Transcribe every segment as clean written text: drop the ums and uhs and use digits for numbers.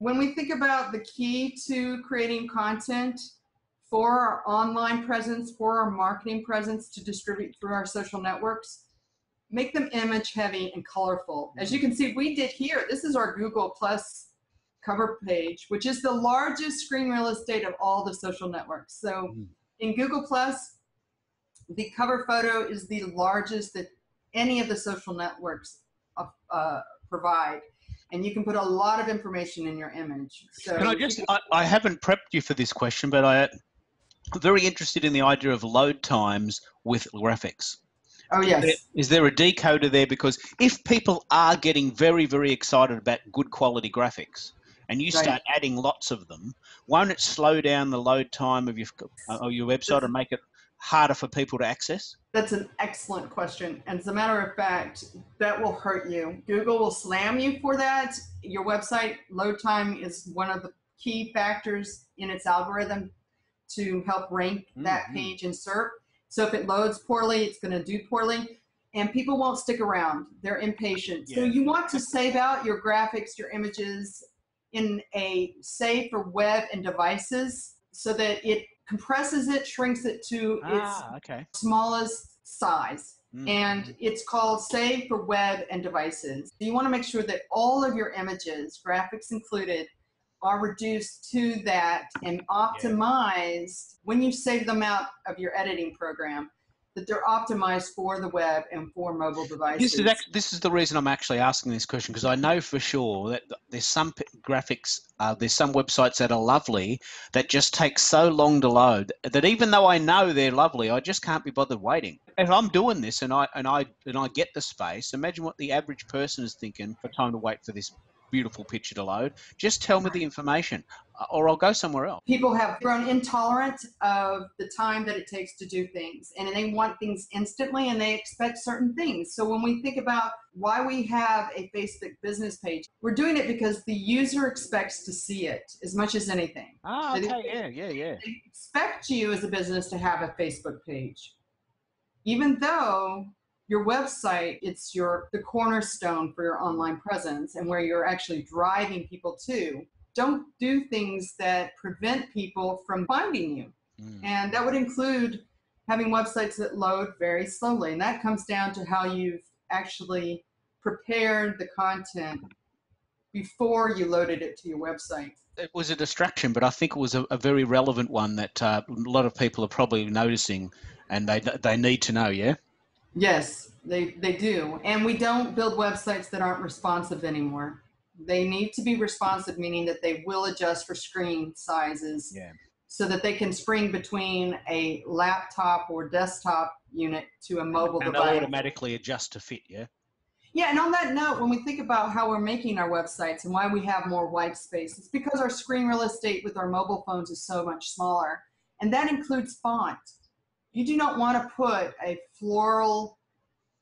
When we think about the key to creating content for our online presence, for our marketing presence to distribute through our social networks, make them image heavy and colorful. As you can see, we did here, this is our Google Plus cover page, which is the largest screen real estate of all the social networks. So in Google Plus, the cover photo is the largest that any of the social networks provide. And you can put a lot of information in your image. So can I haven't prepped you for this question, but I'm very interested in the idea of load times with graphics. Oh, yes. Is there a decoder there? Because if people are getting very, very excited about good quality graphics and you start adding lots of them, won't it slow down the load time of your website and make it harder for people to access? That's an excellent question. And as a matter of fact, that will hurt you. Google will slam you for that. Your website load time is one of the key factors in its algorithm to help rank that page in SERP. So if it loads poorly, it's going to do poorly. And people won't stick around. They're impatient. So you want to save out your graphics, your images in a save for web and devices so that it compresses it, shrinks it to its smallest size. And it's called Save for Web and Devices. So you want to make sure that all of your images, graphics included, are reduced to that and optimized when you save them out of your editing program, that they're optimized for the web and for mobile devices. This is the reason I'm actually asking this question, because I know for sure that there's some graphics, there's some websites that are lovely that just take so long to load that even though I know they're lovely, I just can't be bothered waiting. If I'm doing this and I get the space, imagine what the average person is thinking for time to wait for this beautiful picture to load. Just tell me the information or I'll go somewhere else. People have grown intolerant of the time that it takes to do things, and they want things instantly and they expect certain things. So when we think about why we have a Facebook business page, we're doing it because the user expects to see it as much as anything. They expect you as a business to have a Facebook page. Even though your website, it's the cornerstone for your online presence and where you're actually driving people to. Don't do things that prevent people from finding you. And that would include having websites that load very slowly. And that comes down to how you've actually prepared the content before you loaded it to your website. It was a distraction, but I think it was a very relevant one that a lot of people are probably noticing and they need to know, yeah? Yes, they do. And we don't build websites that aren't responsive anymore. They need to be responsive, meaning that they will adjust for screen sizes so that they can spring between a laptop or desktop unit to a mobile device. And they'll automatically adjust to fit, yeah? Yeah, and on that note, when we think about how we're making our websites and why we have more white space, it's because our screen real estate with our mobile phones is so much smaller. And that includes font. You do not want to put a floral,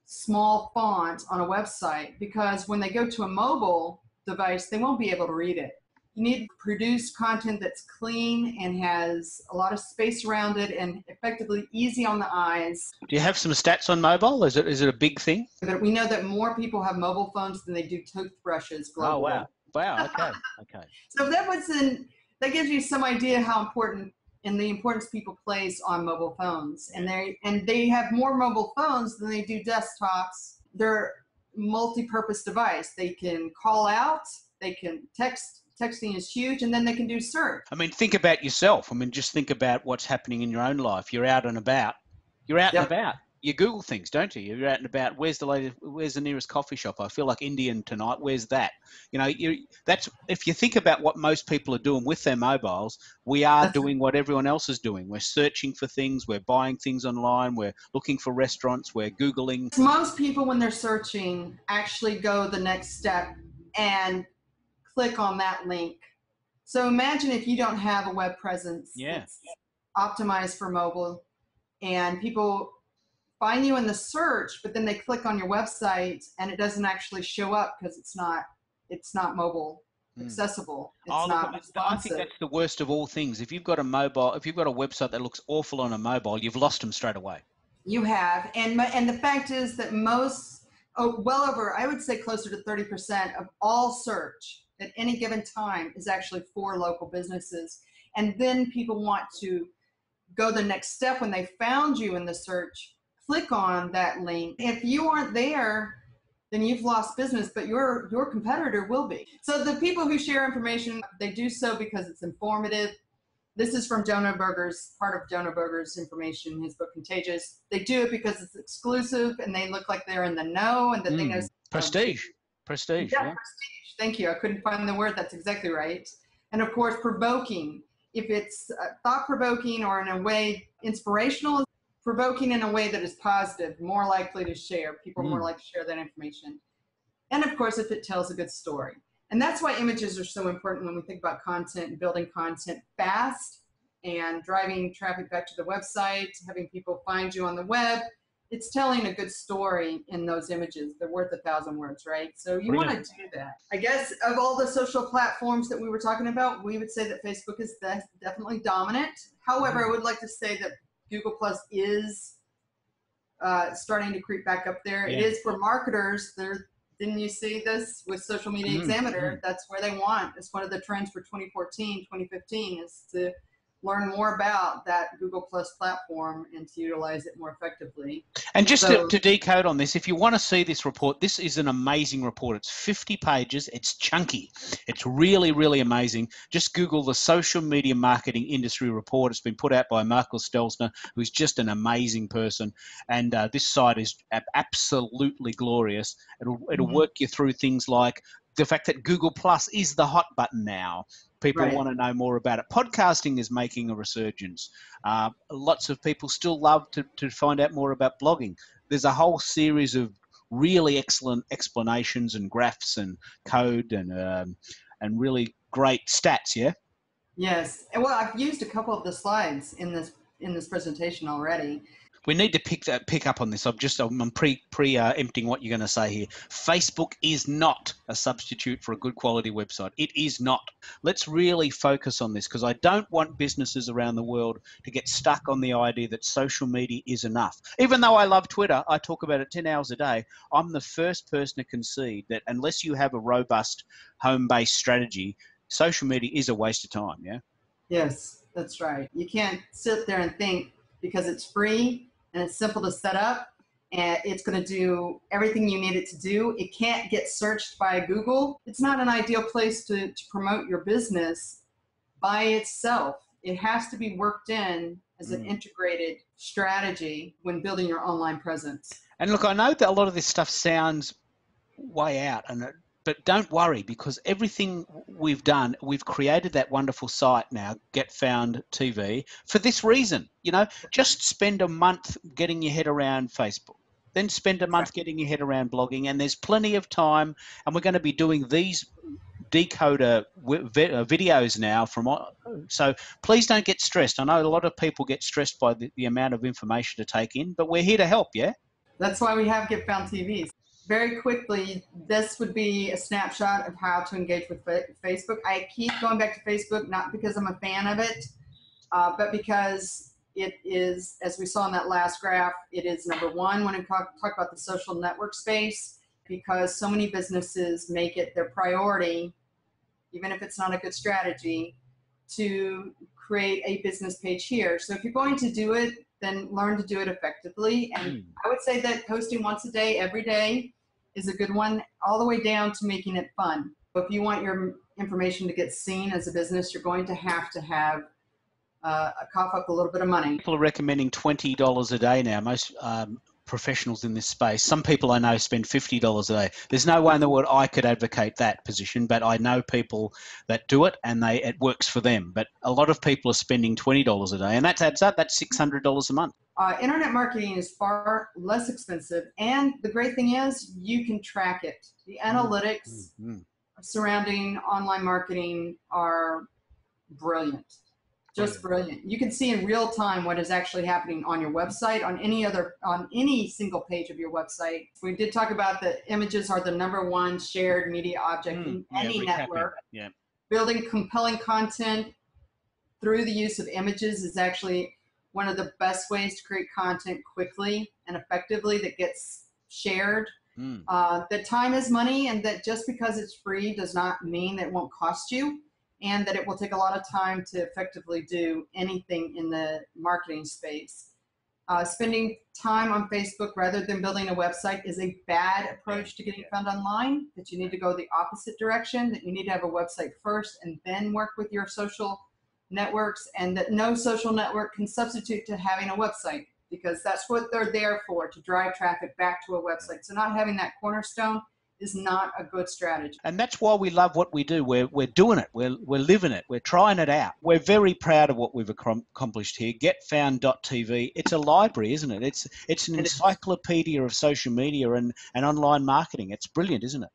small font on a website because when they go to a mobile device, they won't be able to read it. You need to produce content that's clean and has a lot of space around it and effectively easy on the eyes. Do you have some stats on mobile? Is it a big thing? But we know that more people have mobile phones than they do toothbrushes globally. Oh, wow. Wow, okay. So that gives you some idea how important and the importance people place on mobile phones. And they have more mobile phones than they do desktops. They're multi-purpose device. They can call out, they can text. Texting is huge, and then they can do search. I mean, think about yourself. I mean, just think about what's happening in your own life. You're out and about. And about. You Google things, don't you? You're out and about. Where's the nearest coffee shop? I feel like Indian tonight. Where's that? You know, that's if you think about what most people are doing with their mobiles, we are doing what everyone else is doing. We're searching for things. We're buying things online. We're looking for restaurants. We're Googling. Most people, when they're searching, actually go the next step and click on that link. So imagine if you don't have a web presence that's optimized for mobile and people find you in the search, but then they click on your website and it doesn't actually show up because it's not mobile accessible. It's not responsive. I think that's the worst of all things. If you've got a website that looks awful on a mobile, you've lost them straight away. You have. And the fact is that well over, I would say closer to 30% of all search at any given time is actually for local businesses. And then people want to go the next step when they found you in the search, click on that link. If you aren't there, then you've lost business, but your competitor will be. So the people who share information, they do so because it's informative. This is from Jonah Berger's, part of Jonah Berger's information, his book Contagious. They do it because it's exclusive and they look like they're in the know and that they know. Prestige. Prestige. Yeah, prestige. Thank you. I couldn't find the word. That's exactly right. And of course, provoking. If it's thought-provoking or in a way inspirational, provoking in a way that is positive, more likely to share. People are more likely to share that information. And of course, if it tells a good story. And that's why images are so important when we think about content and building content fast and driving traffic back to the website, having people find you on the web. It's telling a good story in those images. They're worth 1,000 words, right? So you want to do that. I guess of all the social platforms that we were talking about, we would say that Facebook is definitely dominant. However, I would like to say that Google Plus is starting to creep back up there. It is for marketers. Didn't you see this with Social Media Examiner? That's where they want. It's one of the trends for 2014, 2015 is to learn more about that Google Plus platform and to utilize it more effectively. And just to decode on this, if you want to see this report, this is an amazing report. It's 50 pages. It's chunky. It's really, really amazing. Just Google the Social Media Marketing Industry Report. It's been put out by Michael Stelzner, who's just an amazing person. And this site is absolutely glorious. It'll work you through things like the fact that Google Plus is the hot button now. People want to know more about it. Podcasting is making a resurgence. Lots of people still love to find out more about blogging. There's a whole series of really excellent explanations and graphs and code and really great stats. Yeah. Yes. Well, I've used a couple of the slides in this presentation already. We need to pick up on this. I'm preempting what you're going to say here. Facebook is not a substitute for a good quality website. It is not. Let's really focus on this because I don't want businesses around the world to get stuck on the idea that social media is enough. Even though I love Twitter, I talk about it 10 hours a day. I'm the first person to concede that unless you have a robust home-based strategy, social media is a waste of time. Yeah. Yes, that's right. You can't sit there and think because it's free and it's simple to set up and it's going to do everything you need it to do. It can't get searched by Google. It's not an ideal place to promote your business by itself. It has to be worked in as an integrated strategy when building your online presence. And look, I know that a lot of this stuff sounds way out, but don't worry because everything we've done, we've created that wonderful site now, Get Found TV, for this reason. You know, just spend a month getting your head around Facebook, then spend a month getting your head around blogging, and there's plenty of time. And we're going to be doing these decoder videos now so please don't get stressed. I know a lot of people get stressed by the amount of information to take in, but we're here to help. Yeah. That's why we have Get Found TVs. Very quickly, this would be a snapshot of how to engage with Facebook. I keep going back to Facebook, not because I'm a fan of it, but because it is, as we saw in that last graph, it is number one when we talk about the social network space, because so many businesses make it their priority, even if it's not a good strategy, to create a business page here. So if you're going to do it, then learn to do it effectively. And I would say that posting once a day, every day, is a good one, all the way down to making it fun. But if you want your information to get seen as a business, you're going to have cough up a little bit of money. People are recommending $20 a day now. Most professionals in this space. Some people I know spend $50 a day. There's no way in the world I could advocate that position, but I know people that do it and it works for them. But a lot of people are spending $20 a day, and that adds up. That's $600 a month. Internet marketing is far less expensive, and the great thing is you can track it. The analytics surrounding online marketing are brilliant. Just brilliant. You can see in real time what is actually happening on your website, on any single page of your website. We did talk about the images are the number one shared media object in any network. Yeah. Building compelling content through the use of images is actually one of the best ways to create content quickly and effectively that gets shared. Mm. That time is money, and that just because it's free does not mean that it won't cost you, and that it will take a lot of time to effectively do anything in the marketing space. Spending time on Facebook rather than building a website is a bad approach to getting found online, that you need to go the opposite direction, that you need to have a website first and then work with your social networks, and that no social network can substitute to having a website, because that's what they're there for, to drive traffic back to a website. So not having that cornerstone is not a good strategy. And that's why we love what we do. We're doing it. We're living it. We're trying it out. We're very proud of what we've accomplished here. GetFound.tv. It's a library, isn't it? It's an encyclopedia of social media and online marketing. It's brilliant, isn't it?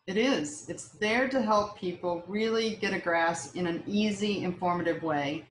It is. It's there to help people really get a grasp in an easy, informative way.